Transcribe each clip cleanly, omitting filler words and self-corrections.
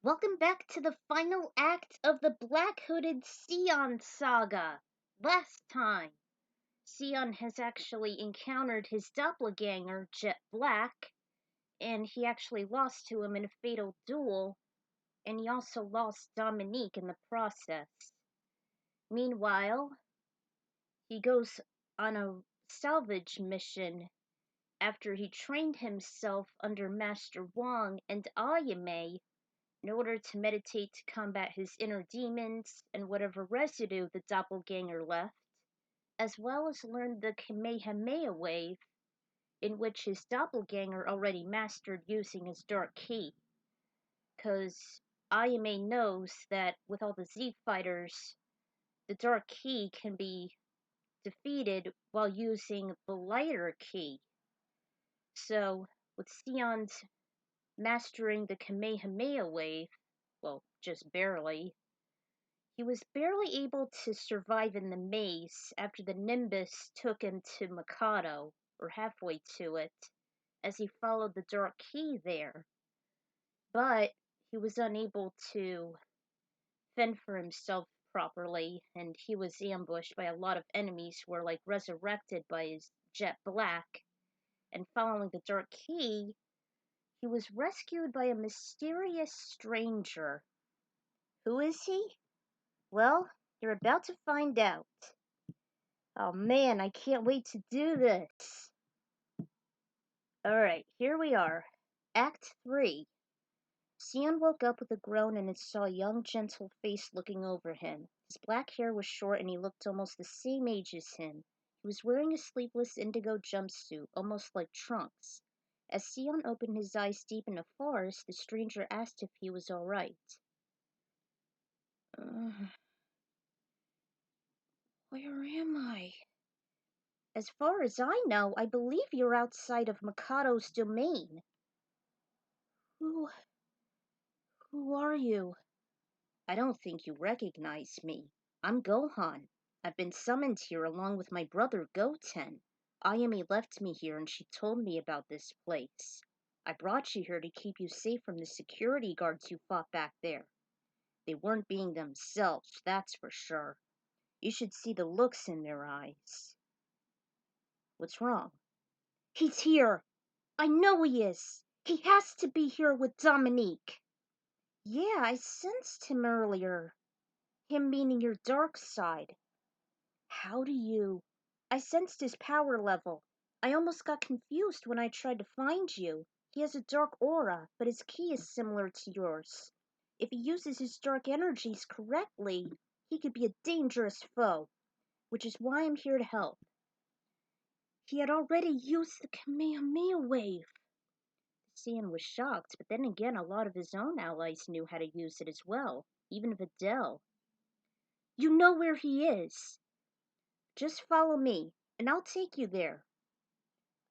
Welcome back to the final act of the black-hooded Sion saga. Last time, Sion has actually encountered his doppelganger, Jet Black, and he actually lost to him in a fatal duel, and he also lost Dominique in the process. Meanwhile, he goes on a salvage mission after he trained himself under Master Wang and Ayame in order to meditate to combat his inner demons and whatever residue the doppelganger left, as well as learn the Kamehameha wave, in which his doppelganger already mastered using his dark key. Because Ayame knows that with all the Z fighters, the dark key can be defeated while using the lighter key. So, with Sion's mastering the Kamehameha wave, well, just barely, he was barely able to survive in the maze after the Nimbus took him to Mikado, or halfway to it, as he followed the dark key there. But he was unable to fend for himself properly, and he was ambushed by a lot of enemies who were like resurrected by his Jet Black. And following the dark key, he was rescued by a mysterious stranger. Who is he? Well, you're about to find out. Oh man, I can't wait to do this. Alright, here we are. Act 3. Sion woke up with a groan and saw a young, gentle face looking over him. His black hair was short and he looked almost the same age as him. He was wearing a sleeveless indigo jumpsuit, almost like Trunks. As Sion opened his eyes deep in the forest, the stranger asked if he was alright. Where am I? As far as I know, I believe you're outside of Mikado's domain. Who are you? I don't think you recognize me. I'm Gohan. I've been summoned here along with my brother Goten. Ayame left me here and she told me about this place. I brought you here to keep you safe from the security guards you fought back there. They weren't being themselves, that's for sure. You should see the looks in their eyes. What's wrong? He's here! I know he is! He has to be here with Dominique! Yeah, I sensed him earlier. Him meaning your dark side. How do you... I sensed his power level. I almost got confused when I tried to find you. He has a dark aura, but his ki is similar to yours. If he uses his dark energies correctly, he could be a dangerous foe, which is why I'm here to help. He had already used the Kamehameha wave. Sion was shocked, but then again a lot of his own allies knew how to use it as well, even Videl. You know where he is. Just follow me, and I'll take you there.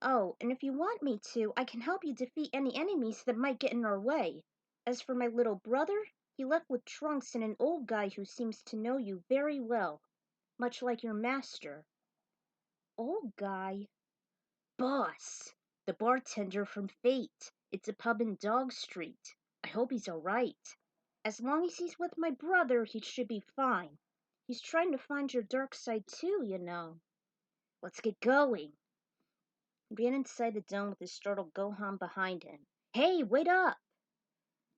Oh, and if you want me to, I can help you defeat any enemies that might get in our way. As for my little brother, he left with Trunks and an old guy who seems to know you very well, much like your master. Old guy? Boss! The bartender from Fate. It's a pub in Dog Street. I hope he's alright. As long as he's with my brother, he should be fine. He's trying to find your dark side too, you know. Let's get going. He ran inside the dome with his startled Gohan behind him. Hey, wait up!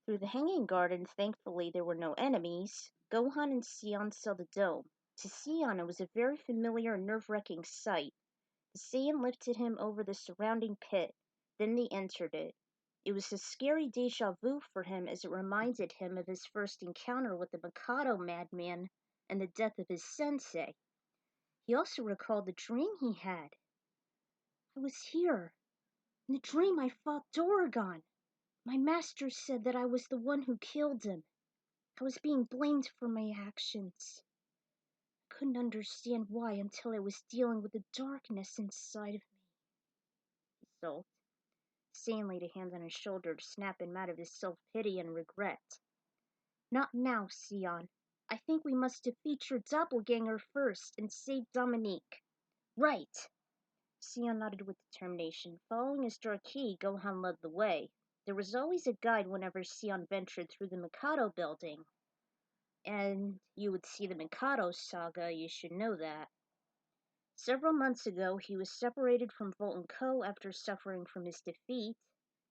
Through the hanging garden, thankfully there were no enemies, Gohan and Sion saw the dome. To Sion it was a very familiar and nerve-wracking sight. The Saiyan lifted him over the surrounding pit. Then they entered it. It was a scary deja vu for him as it reminded him of his first encounter with the Mikado madman and the death of his sensei. He also recalled the dream he had. I was here. In the dream I fought Dorgan. My master said that I was the one who killed him. I was being blamed for my actions. I couldn't understand why until I was dealing with the darkness inside of me. He sulked. Saiyan laid a hand on his shoulder to snap him out of his self-pity and regret. Not now, Sion. I think we must defeat your doppelganger first and save Dominique. Right! Sion nodded with determination. Following his dark key, Gohan led the way. There was always a guide whenever Sion ventured through the Mikado building, and you would see the Mikado Saga, you should know that. Several months ago, he was separated from Volt & Co. after suffering from his defeat.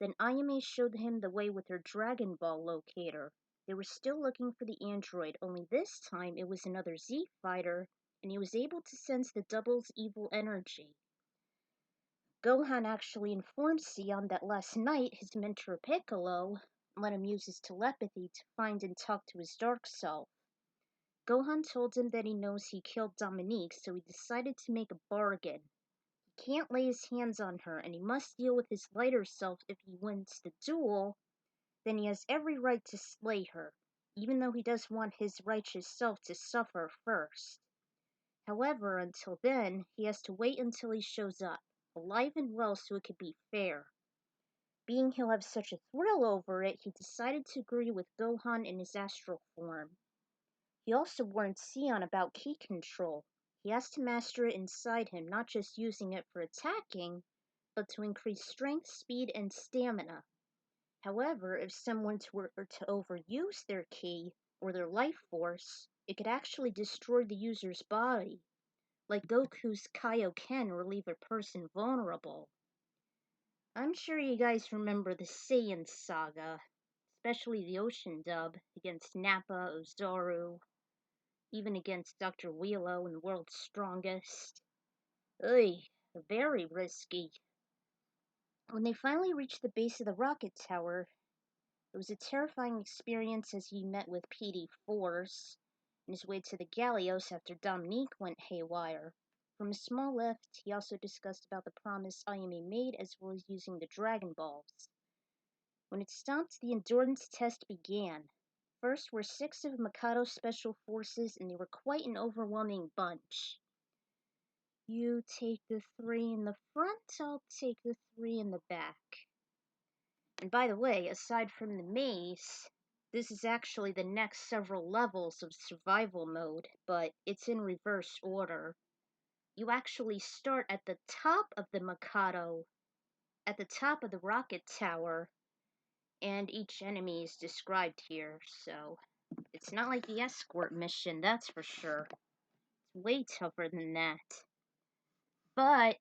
Then Ayame showed him the way with her Dragon Ball locator. They were still looking for the android, only this time it was another Z fighter, and he was able to sense the double's evil energy. Gohan actually informed Sion that last night his mentor Piccolo let him use his telepathy to find and talk to his dark self. Gohan told him that he knows he killed Dominique, so he decided to make a bargain. He can't lay his hands on her, and he must deal with his lighter self if he wins the duel. Then he has every right to slay her, even though he does want his righteous self to suffer first. However, until then, he has to wait until he shows up, alive and well, so it could be fair. Being he'll have such a thrill over it, he decided to agree with Gohan in his astral form. He also warned Sion about ki control. He has to master it inside him, not just using it for attacking, but to increase strength, speed, and stamina. However, if someone were to overuse their ki, or their life force, it could actually destroy the user's body, like Goku's Kaioken or leave a person vulnerable. I'm sure you guys remember the Saiyan Saga, especially the Ocean dub, against Nappa, Ozaru, even against Dr. Wheelo and World's Strongest. Ugh, very risky. When they finally reached the base of the rocket tower, it was a terrifying experience as he met with PD-4s on his way to the Gallios after Dominique went haywire. From a small lift, he also discussed about the promise Ayame made as well as using the Dragon Balls. When it stopped, the endurance test began. First were 6 of Mikado's special forces, and they were quite an overwhelming bunch. You take the 3 in the front, I'll take the 3 in the back. And by the way, aside from the maze, this is actually the next several levels of survival mode, but it's in reverse order. You actually start at the top of the Mikado, at the top of the rocket tower, and each enemy is described here, so it's not like the escort mission, that's for sure. It's way tougher than that. But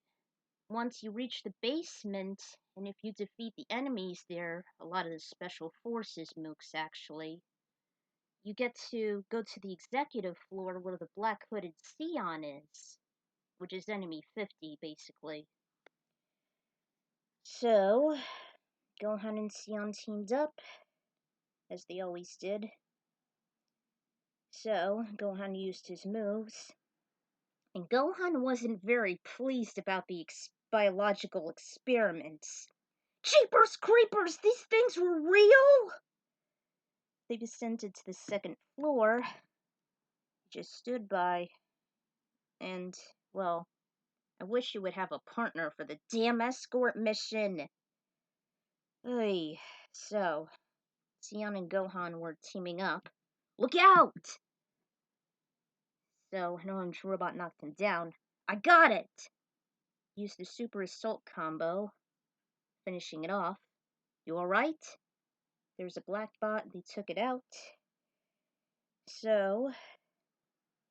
once you reach the basement, and if you defeat the enemies there, a lot of the special forces mooks actually, you get to go to the executive floor where the black hooded Sion is, which is enemy 50 basically. So, Gohan and Sion teamed up, as they always did. So, Gohan used his moves, and Gohan wasn't very pleased about the biological experiments. Jeepers creepers, these things were real? They descended to the second floor. He just stood by, and, well, I wish you would have a partner for the damn escort mission. Ay, so, Sion and Gohan were teaming up. Look out! So, Noam's robot knocked him down. I got it! Used the super assault combo, finishing it off. You alright? There's a black bot, they took it out. So,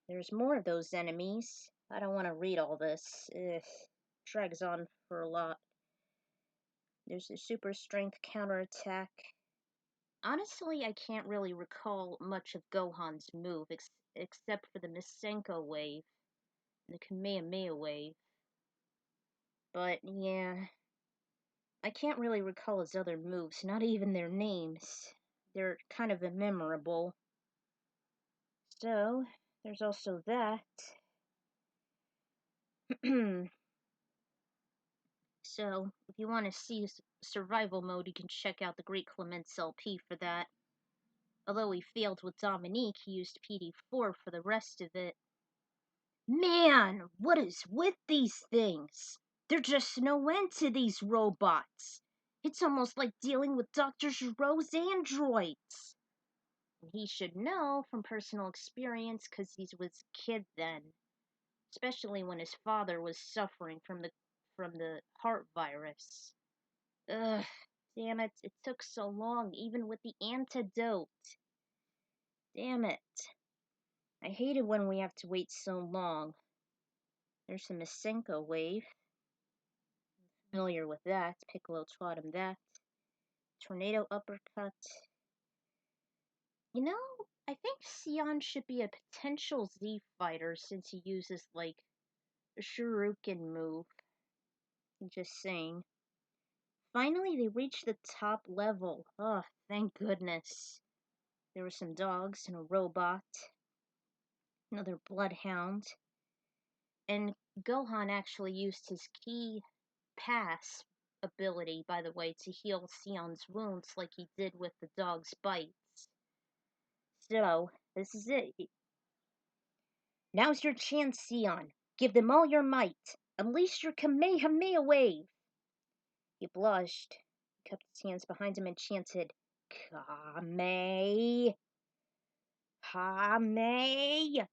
there's more of those enemies. I don't want to read all this. Ugh, drags on for a lot. There's a super strength counterattack. Honestly, I can't really recall much of Gohan's move except for the Misenko wave and the Kamehameha wave. But yeah, I can't really recall his other moves, not even their names. They're kind of immemorable. So, there's also that. So, if you want to see survival mode, you can check out the Great Clements LP for that. Although he failed with Dominique, he used PD-4 for the rest of it. Man, what is with these things? There's just no end to these robots. It's almost like dealing with Dr. Giroux's androids. He should know from personal experience because he was a kid then. Especially when his father was suffering from the heart virus. Ugh, Damn it, it took so long, even with the antidote. Damn it. I hate it when we have to wait so long. There's a Masenko wave. Familiar with that. Piccolo taught him that. Tornado uppercut. You know, I think Sion should be a potential Z fighter since he uses, like, a shuriken move. I'm just saying. Finally, they reached the top level. Oh, thank goodness. There were some dogs and a robot. Another bloodhound. And Gohan actually used his key pass ability, by the way, to heal Sion's wounds like he did with the dog's bites. So, this is it. Now's your chance, Sion. Give them all your might. Unleash your Kamehameha wave. He blushed, kept his hands behind him and chanted, Kame. Kame.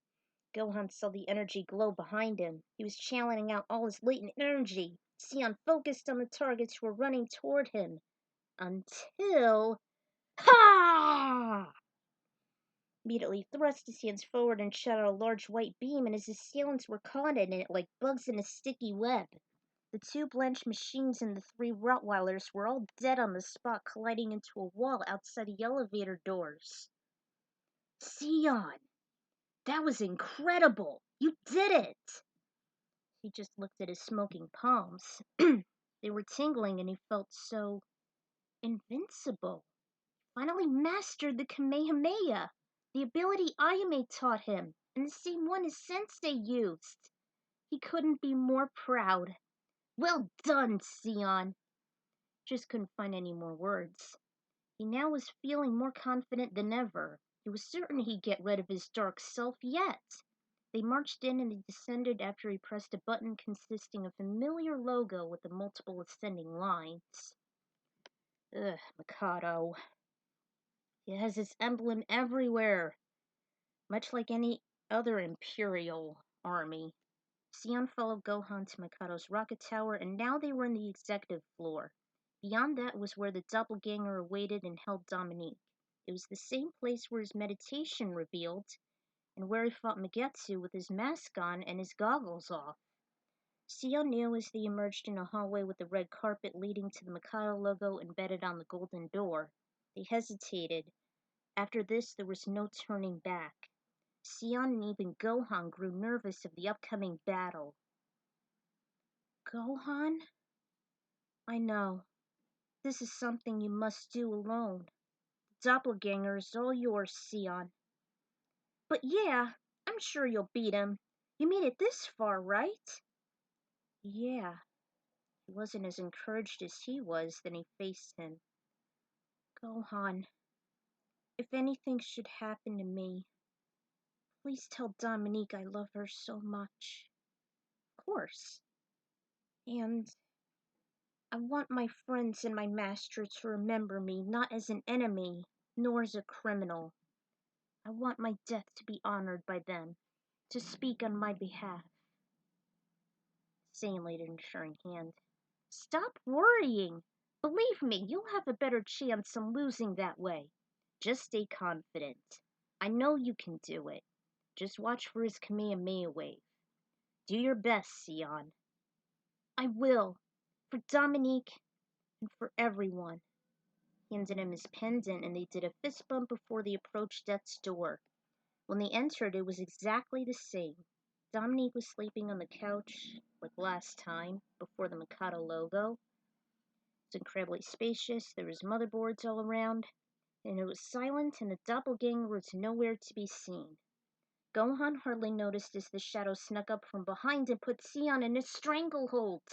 Gohan saw the energy glow behind him. He was channeling out all his latent energy. Sion focused on the targets who were running toward him. Until... Ha! Immediately thrust his hands forward and shot out a large white beam, and his assailants were caught in it like bugs in a sticky web. The two blanched machines and the three Rottweilers were all dead on the spot, colliding into a wall outside the elevator doors. Sion! That was incredible! You did it! He just looked at his smoking palms. They were tingling and he felt so invincible. Finally mastered the Kamehameha, the ability Ayame taught him, and the same one his sensei used. He couldn't be more proud. Well done, Sion! Just couldn't find any more words. He now was feeling more confident than ever. He was certain he'd get rid of his dark self yet. They marched in and he descended after he pressed a button consisting of a familiar logo with the multiple ascending lines. Ugh, Mikado. It has its emblem everywhere, much like any other Imperial army. Sion followed Gohan to Mikado's rocket tower, and now they were in the executive floor. Beyond that was where the doppelganger awaited and held Dominique. It was the same place where his meditation revealed, and where he fought Magetsu with his mask on and his goggles off. Sion knew as they emerged in a hallway with the red carpet leading to the Mikado logo embedded on the golden door. They hesitated. After this, there was no turning back. Sion and even Gohan grew nervous of the upcoming battle. Gohan? I know. This is something you must do alone. The doppelganger is all yours, Sion. But yeah, I'm sure you'll beat him. You made it this far, right? Yeah. He wasn't as encouraged as he was when he faced him. Gohan, if anything should happen to me, please tell Dominique I love her so much. Of course. And I want my friends and my master to remember me not as an enemy, nor as a criminal. I want my death to be honored by them, to speak on my behalf. Saiyan laid an ensuring hand. Stop worrying. Believe me, you'll have a better chance of losing that way. Just stay confident. I know you can do it. Just watch for his Kamehameha wave. Do your best, Sion. I will. For Dominique and for everyone. He handed him his pendant and they did a fist bump before they approached death's door. When they entered, it was exactly the same. Dominique was sleeping on the couch, like last time, before the Mikado logo. It was incredibly spacious, there was motherboards all around, and it was silent and the doppelganger was nowhere to be seen. Gohan hardly noticed as the shadow snuck up from behind and put Sion in a stranglehold.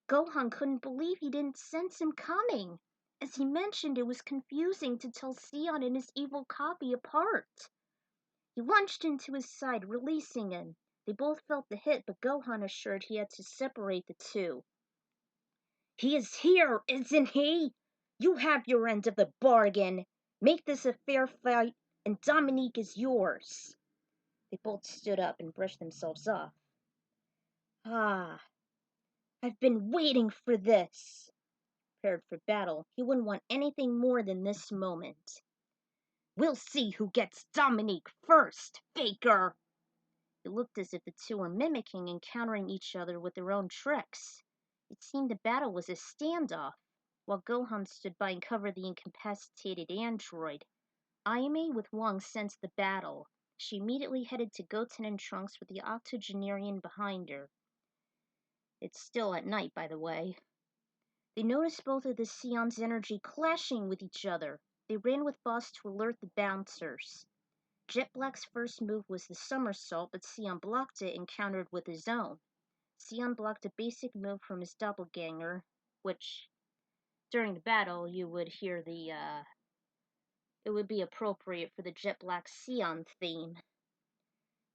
Gohan couldn't believe he didn't sense him coming. As he mentioned, it was confusing to tell Sion and his evil copy apart. He lunged into his side, releasing him. They both felt the hit, but Gohan assured he had to separate the two. He is here, isn't he? You have your end of the bargain. Make this a fair fight, and Dominique is yours. They both stood up and brushed themselves off. Ah, I've been waiting for this. prepared for battle. He wouldn't want anything more than this moment. We'll see who gets Dominique first, faker! It looked as if the two were mimicking and countering each other with their own tricks. It seemed the battle was a standoff. While Gohan stood by and covered the incapacitated android, Ayame with Wang sensed the battle. She immediately headed to Goten and Trunks with the octogenarian behind her. It's still at night, by the way. They noticed both of the Sion's energy clashing with each other. They ran with Boss to alert the bouncers. Jet Black's first move was the somersault, but Sion blocked it and countered with his own. Sion blocked a basic move from his doppelganger, which, during the battle, you would hear it would be appropriate for the Jet Black Sion theme.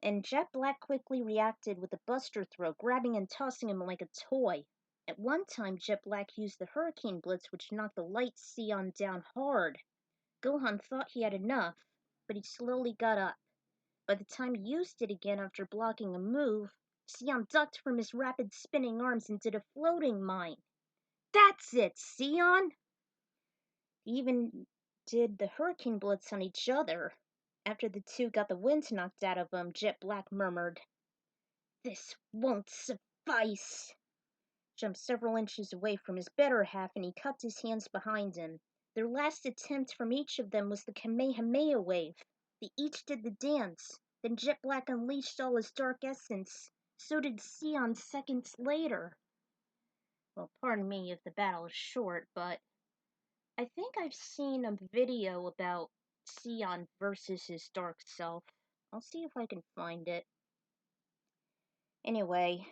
And Jet Black quickly reacted with a buster throw, grabbing and tossing him like a toy. At one time, Jet Black used the Hurricane Blitz, which knocked the light Sion down hard. Gohan thought he had enough, but he slowly got up. By the time he used it again after blocking a move, Sion ducked from his rapid spinning arms and did a floating mine. That's it, Sion! He even did the Hurricane Blitz on each other. After the two got the wind knocked out of them, Jet Black murmured, "This won't suffice." Jumped several inches away from his better half and he cupped his hands behind him. Their last attempt from each of them was the Kamehameha wave. They each did the dance. Then Jet Black unleashed all his dark essence. So did Sion seconds later. Well, pardon me if the battle is short, but I think I've seen a video about Sion versus his dark self. I'll see if I can find it. Anyway,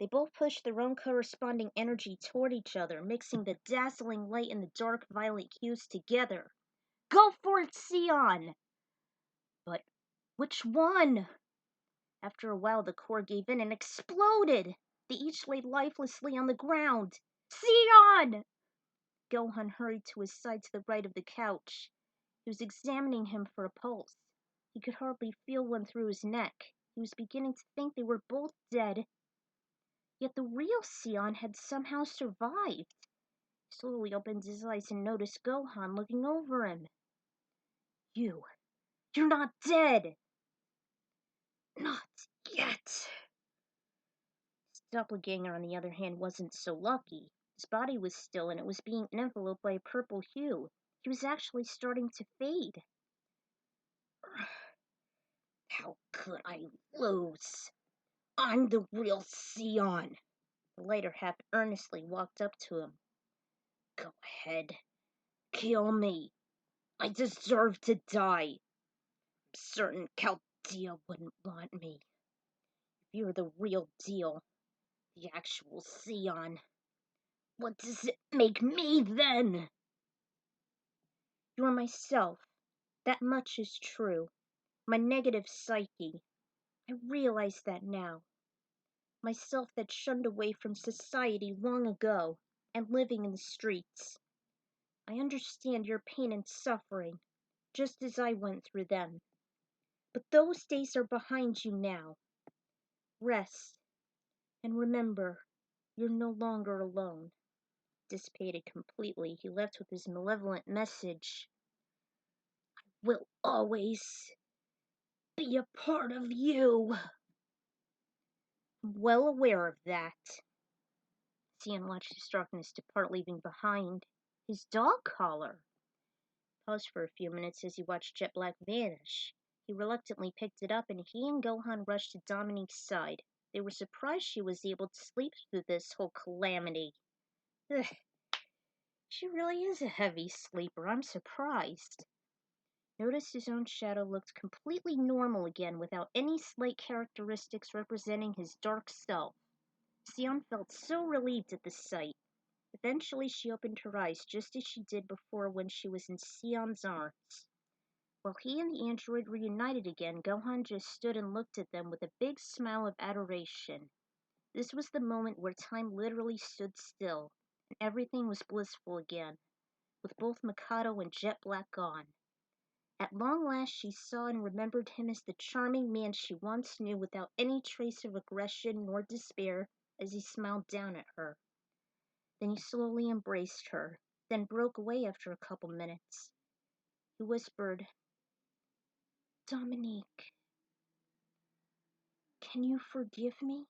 they both pushed their own corresponding energy toward each other, mixing the dazzling light and the dark violet hues together. Go for it, Sion! But which one? After a while, the core gave in and exploded. They each lay lifelessly on the ground. Sion! Gohan hurried to his side to the right of the couch. He was examining him for a pulse. He could hardly feel one through his neck. He was beginning to think they were both dead. Yet the real Sion had somehow survived. He slowly opened his eyes and noticed Gohan looking over him. You're not dead! Not yet. His doppelganger, on the other hand, wasn't so lucky. His body was still and it was being enveloped by a purple hue. He was actually starting to fade. How could I lose? I'm the real Sion. The lighter half earnestly walked up to him. Go ahead. Kill me. I deserve to die. I'm certain Chaldea wouldn't want me. If you're the real deal, the actual Sion, what does it make me then? You're myself. That much is true. My negative psyche. I realize that now. Myself that shunned away from society long ago and living in the streets. I understand your pain and suffering, just as I went through them. But those days are behind you now. Rest, and remember, you're no longer alone. Dissipated completely, he left with his malevolent message. Will always be a part of you. I'm well aware of that. Sion watched his darkness depart, leaving behind his dog collar. Paused for a few minutes as he watched Jet Black vanish. He reluctantly picked it up, and he and Gohan rushed to Dominique's side. They were surprised she was able to sleep through this whole calamity. Ugh. She really is a heavy sleeper. I'm surprised. Noticed his own shadow looked completely normal again, without any slight characteristics representing his dark self. Sion felt so relieved at the sight. Eventually she opened her eyes, just as she did before when she was in Sion's arms. While he and the android reunited again, Gohan just stood and looked at them with a big smile of adoration. This was the moment where time literally stood still, and everything was blissful again, with both Mikado and Jet Black gone. At long last she saw and remembered him as the charming man she once knew, without any trace of aggression nor despair, as he smiled down at her. Then he slowly embraced her, then broke away after a couple minutes. He whispered, "Dominique, can you forgive me?"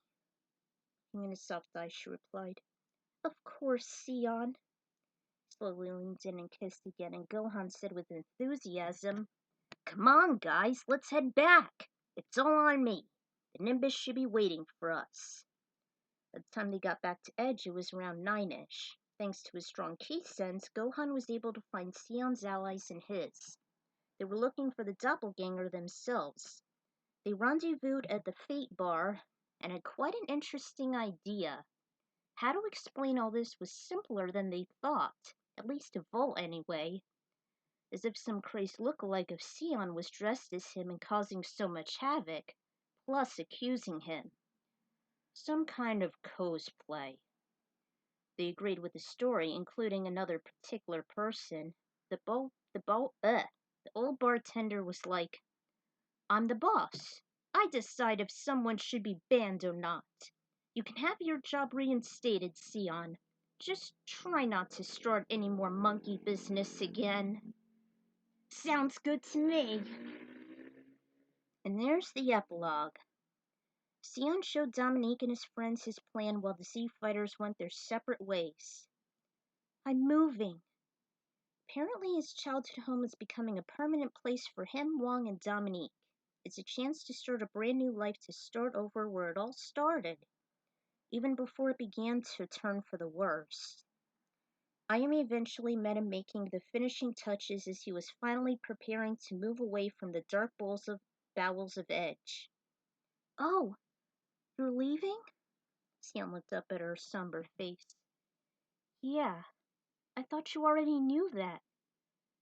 In a soft eye, she replied, "Of course, Sion." Slowly leaned in and kissed again, and Gohan said with enthusiasm, "Come on, guys, let's head back. It's all on me. The Nimbus should be waiting for us." By the time they got back to Edge, it was around 9-ish. Thanks to his strong key sense, Gohan was able to find Sion's allies and his. They were looking for the doppelganger themselves. They rendezvoused at the Fate Bar and had quite an interesting idea. How to explain all this was simpler than they thought, at least to Volt anyway. As if some crazed look-alike of Sion was dressed as him and causing so much havoc, plus accusing him. Some kind of cosplay. They agreed with the story, including another particular person. The old bartender was like, "I'm the boss. I decide if someone should be banned or not. You can have your job reinstated, Sion. Just try not to start any more monkey business again." "Sounds good to me." And there's the epilogue. Sion showed Dominique and his friends his plan while the Z Fighters went their separate ways. "I'm moving." Apparently his childhood home is becoming a permanent place for him, Wong, and Dominique. It's a chance to start a brand new life, to start over where it all started, even before it began to turn for the worse. Ayumi eventually met him making the finishing touches as he was finally preparing to move away from the dark bowels of Edge. "Oh, you're leaving?" Sion looked up at her somber face. "Yeah, I thought you already knew that.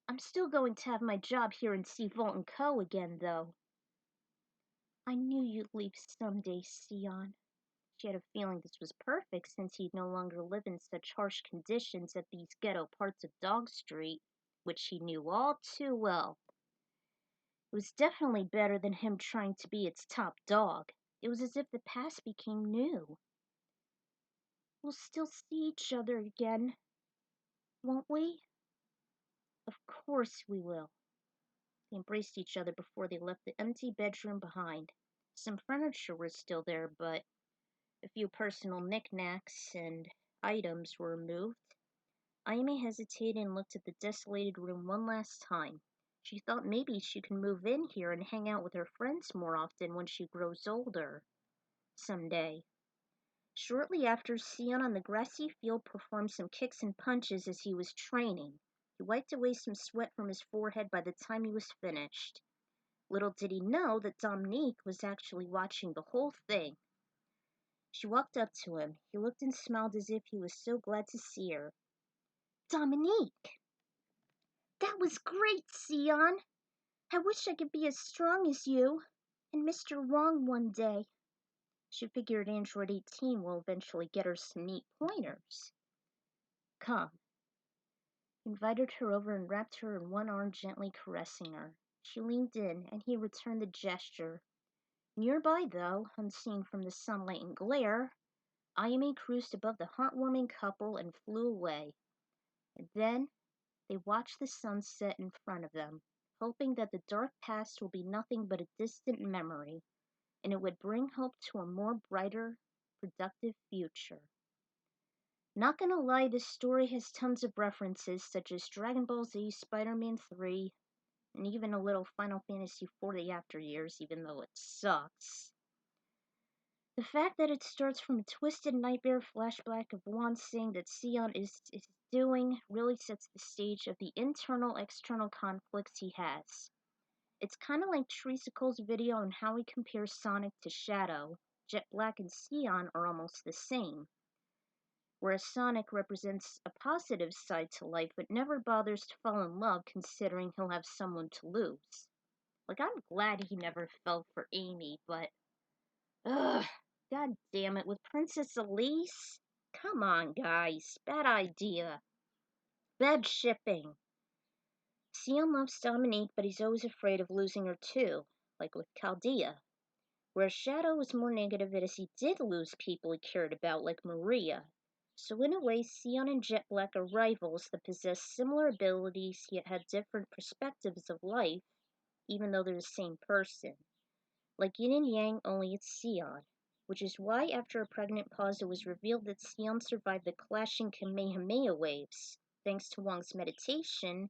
I'm still going to have my job here in C. Volt & Co. again, though." "I knew you'd leave someday, Sion." She had a feeling this was perfect since he'd no longer live in such harsh conditions at these ghetto parts of Dog Street, which she knew all too well. It was definitely better than him trying to be its top dog. It was as if the past became new. "We'll still see each other again, won't we?" "Of course we will." They embraced each other before they left the empty bedroom behind. Some furniture was still there, but a few personal knickknacks and items were removed. Ayumi hesitated and looked at the desolated room one last time. She thought maybe she could move in here and hang out with her friends more often when she grows older. Someday. Shortly after, Sion on the grassy field performed some kicks and punches as he was training. He wiped away some sweat from his forehead by the time he was finished. Little did he know that Dominique was actually watching the whole thing. She walked up to him. He looked and smiled as if he was so glad to see her. "Dominique! That was great, Sion! I wish I could be as strong as you and Mr. Wong one day." She figured Android 18 will eventually get her some neat pointers. "Come." He invited her over and wrapped her in one arm, gently caressing her. She leaned in, and he returned the gesture. Nearby, though, unseen from the sunlight and glare, Ayumi cruised above the heartwarming couple and flew away. And then they watched the sun set in front of them, hoping that the dark past will be nothing but a distant memory, and it would bring hope to a more brighter, productive future. Not gonna lie, this story has tons of references such as Dragon Ball Z, Spider-Man 3, and even a little Final Fantasy 40 after years, even though it sucks. The fact that it starts from a twisted nightmare flashback of Wan saying that Sion is doing really sets the stage of the internal-external conflicts he has. It's kind of like Treesicle's video on how he compares Sonic to Shadow. Jet Black and Sion are almost the same, whereas Sonic represents a positive side to life but never bothers to fall in love considering he'll have someone to lose. Like, I'm glad he never fell for Amy, but ugh, god damn it, with Princess Elise? Come on, guys, bad idea. Bed shipping. Sion loves Dominique, but he's always afraid of losing her too, like with Chaldea. Whereas Shadow was more negative as he did lose people he cared about, like Maria. So in a way, Sion and Jet Black are rivals that possess similar abilities yet have different perspectives of life, even though they're the same person. Like yin and yang, only it's Sion. Which is why, after a pregnant pause, it was revealed that Sion survived the clashing Kamehameha waves. Thanks to Wang's meditation,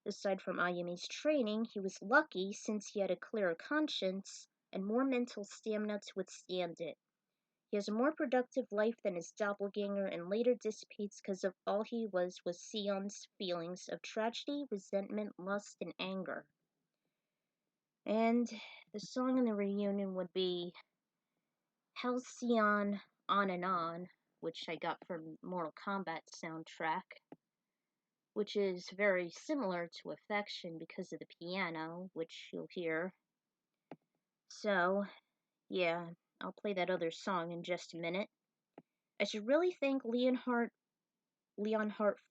aside from Ayami's training, he was lucky since he had a clearer conscience and more mental stamina to withstand it. He has a more productive life than his doppelganger and later dissipates because of all he was Sion's feelings of tragedy, resentment, lust, and anger. And the song in the reunion would be Halcyon On, which I got from Mortal Kombat soundtrack, which is very similar to Affection because of the piano, which you'll hear. So, yeah, I'll play that other song in just a minute. I should really thank Leonhart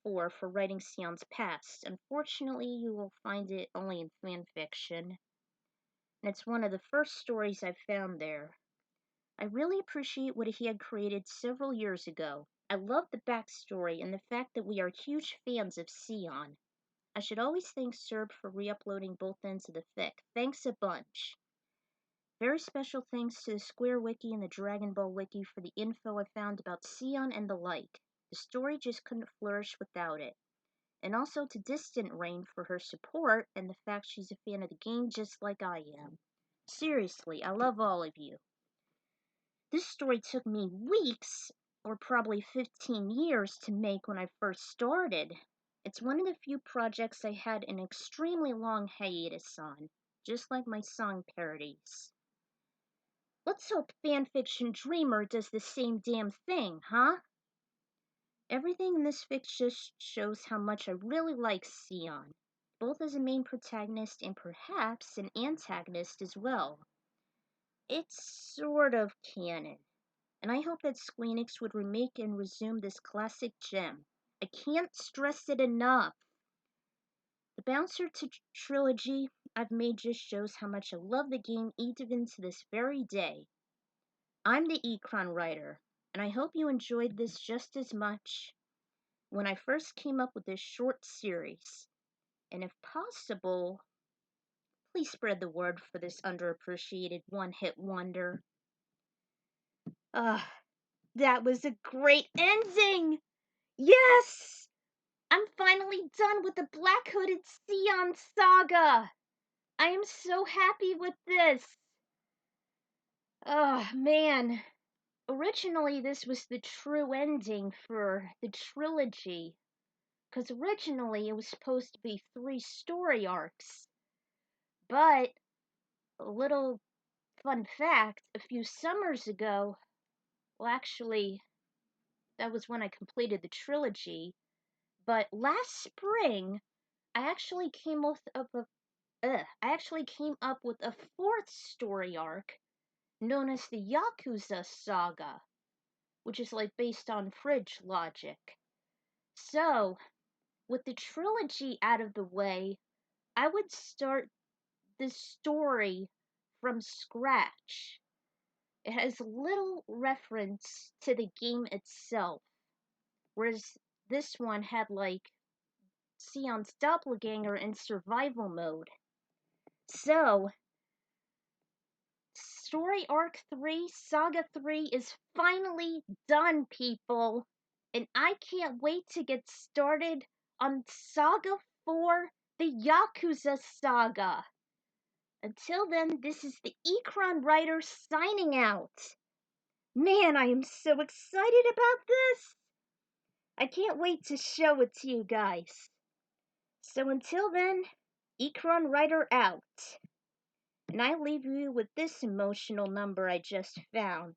4 for writing Sion's past. Unfortunately, you will find it only in fanfiction, and it's one of the first stories I found there. I really appreciate what he had created several years ago. I love the backstory and the fact that we are huge fans of Sion. I should always thank Serb for re-uploading both ends of the fic. Thanks a bunch. Very special thanks to the Square Wiki and the Dragon Ball Wiki for the info I found about Sion and the like. The story just couldn't flourish without it. And also to Distant Rain for her support and the fact she's a fan of the game just like I am. Seriously, I love all of you. This story took me weeks, or probably 15 years, to make when I first started. It's one of the few projects I had an extremely long hiatus on, just like my song parodies. Let's hope Fanfiction Dreamer does the same damn thing, huh? Everything in this fic just shows how much I really like Sion, both as a main protagonist and perhaps an antagonist as well. It's sort of canon, and I hope that Squeenix would remake and resume this classic gem. I can't stress it enough. The Bouncer to trilogy I've made just shows how much I love the game even to this very day. I'm the Ecron writer, and I hope you enjoyed this just as much when I first came up with this short series. And if possible, please spread the word for this underappreciated one-hit wonder. That was a great ending! Yes! I'm finally done with the Black Hooded Sion saga! I am so happy with this! Oh, man. Originally, this was the true ending for the trilogy, because originally it was supposed to be 3 story arcs. But, a little fun fact, a few summers ago, well, actually, that was when I completed the trilogy, but last spring, I actually came up with a 4th story arc known as the Yakuza Saga, which is like based on fridge logic. So, with the trilogy out of the way, I would start this story from scratch. It has little reference to the game itself, whereas this one had like Sion's doppelganger in survival mode. So, Story Arc 3, Saga 3 is finally done, people! And I can't wait to get started on Saga 4, the Yakuza Saga! Until then, this is the Ecron writer signing out! Man, I am so excited about this! I can't wait to show it to you guys. So until then, Ecron writer out. And I leave you with this emotional number I just found.